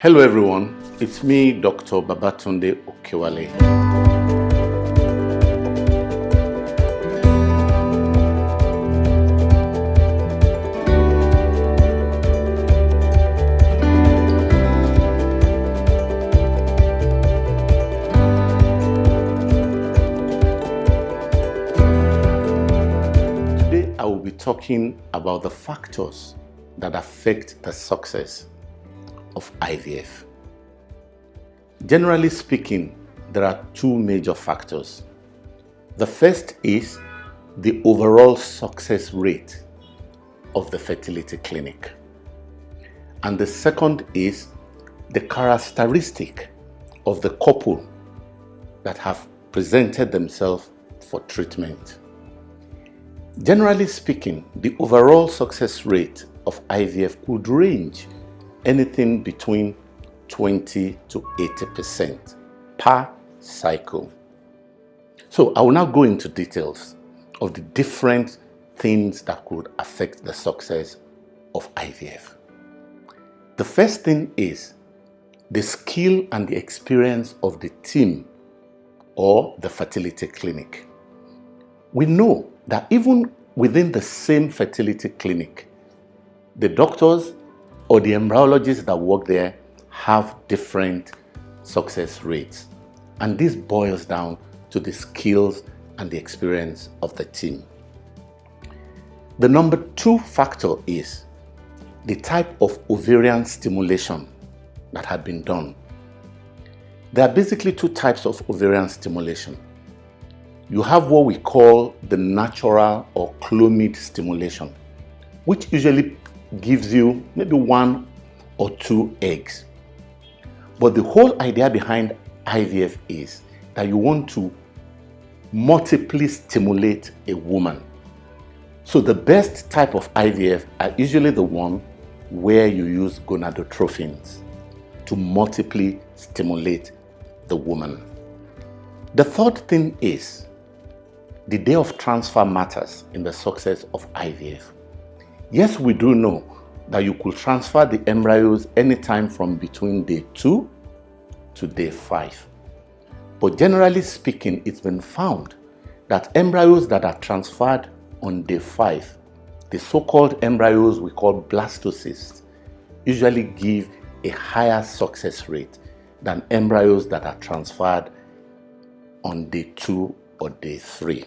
Hello everyone, it's me, Dr. Babatunde Okewale. Today I will be talking about the factors that affect the success of IVF. Generally speaking, there are two major factors. The first is the overall success rate of the fertility clinic. And the second is the characteristic of the couple that have presented themselves for treatment. Generally speaking, the overall success rate of IVF could range anything between 20 to 80% per cycle. So I will now go into details of the different things that could affect the success of IVF. The first thing is the skill and the experience of the team or the fertility clinic. We know that even within the same fertility clinic, the doctors or the embryologists that work there have different success rates. And this boils down to the skills and the experience of the team. The number two factor is the type of ovarian stimulation that had been done. There are basically two types of ovarian stimulation. You have what we call the natural or clomid stimulation, which usually gives you maybe 1 or 2 eggs. But the whole idea behind IVF is that you want to multiply stimulate a woman. So the best type of IVF are usually the one where you use gonadotrophins to multiply stimulate the woman. The third thing is the day of transfer matters in the success of IVF. Yes, we do know that you could transfer the embryos anytime from between day 2 to day 5. But generally speaking, it's been found that embryos that are transferred on day 5, the so-called embryos we call blastocysts, usually give a higher success rate than embryos that are transferred on day 2 or day 3.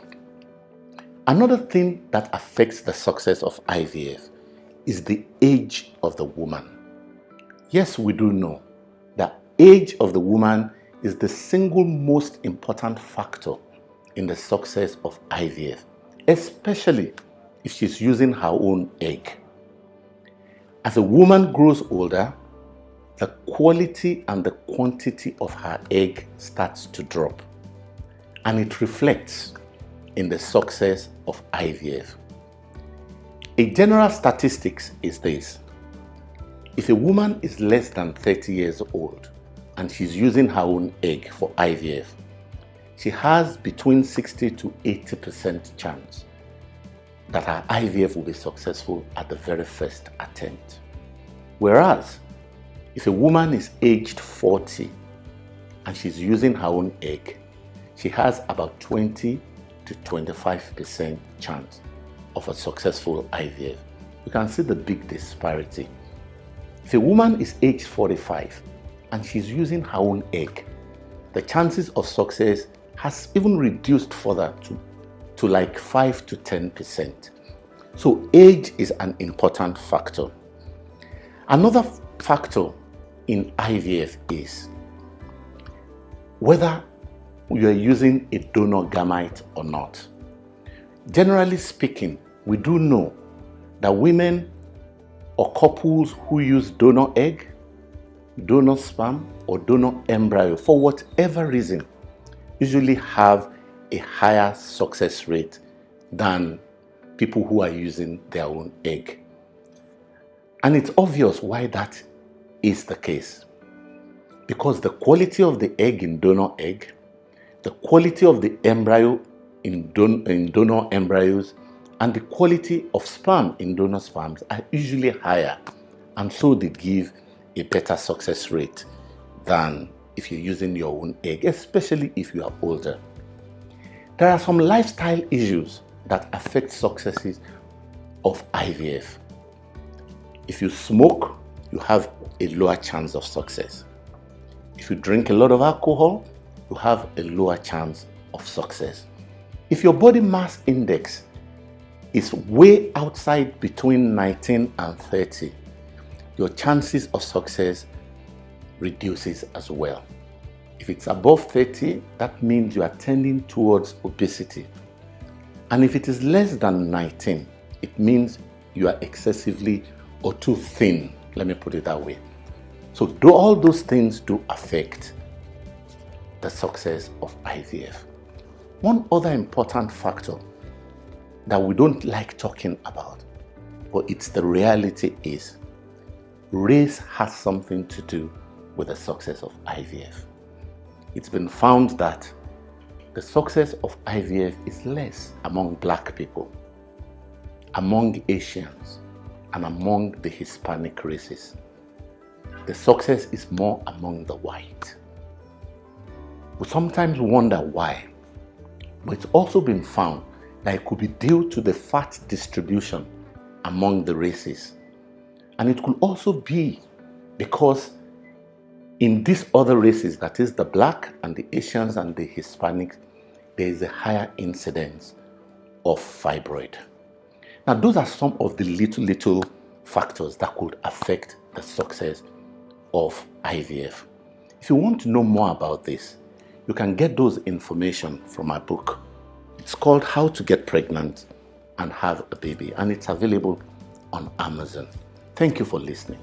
Another thing that affects the success of IVF is the age of the woman. Yes, we do know that age of the woman is the single most important factor in the success of IVF, especially if she's using her own egg. As a woman grows older, the quality and the quantity of her egg starts to drop, and it reflects in the success of IVF. A general statistics is this: if a woman is less than 30 years old and she's using her own egg for IVF, she has between 60 to 80% chance that her IVF will be successful at the very first attempt. Whereas, if a woman is aged 40 and she's using her own egg, she has about 20 to 25% chance of a successful IVF. You can see the big disparity. If a woman is aged 45 and she's using her own egg, the chances of success has even reduced further to like 5 to 10%. So age is an important factor. Another factor in IVF is whether you are using a donor gamete or not. Generally speaking, we do know that women or couples who use donor egg, donor sperm, or donor embryo, for whatever reason, usually have a higher success rate than people who are using their own egg. And it's obvious why that is the case. Because the quality of the egg in donor egg, the quality of the embryo in donor embryos, and the quality of sperm in donor sperms are usually higher, and so they give a better success rate than if you're using your own egg, especially if you are older. There are some lifestyle issues that affect successes of IVF. If you smoke, you have a lower chance of success. If you drink a lot of alcohol, you have a lower chance of success. If your body mass index is way outside between 19 and 30, your chances of success reduces as well. If it's above 30, that means you are tending towards obesity. And if it is less than 19, it means you are excessively or too thin. Let me put it that way. So all those things do affect the success of IVF. One other important factor that we don't like talking about, but it's the reality, is race has something to do with the success of IVF. It's been found that the success of IVF is less among Black people, among Asians, and among the Hispanic races. The success is more among the white. We sometimes wonder why, but it's also been found that it could be due to the fat distribution among the races. And it could also be because in these other races, that is the Black and the Asians and the Hispanics, there is a higher incidence of fibroid. Now, those are some of the little factors that could affect the success of IVF. If you want to know more about this, you can get those information from my book. It's called How to Get Pregnant and Have a Baby, and it's available on Amazon. Thank you for listening.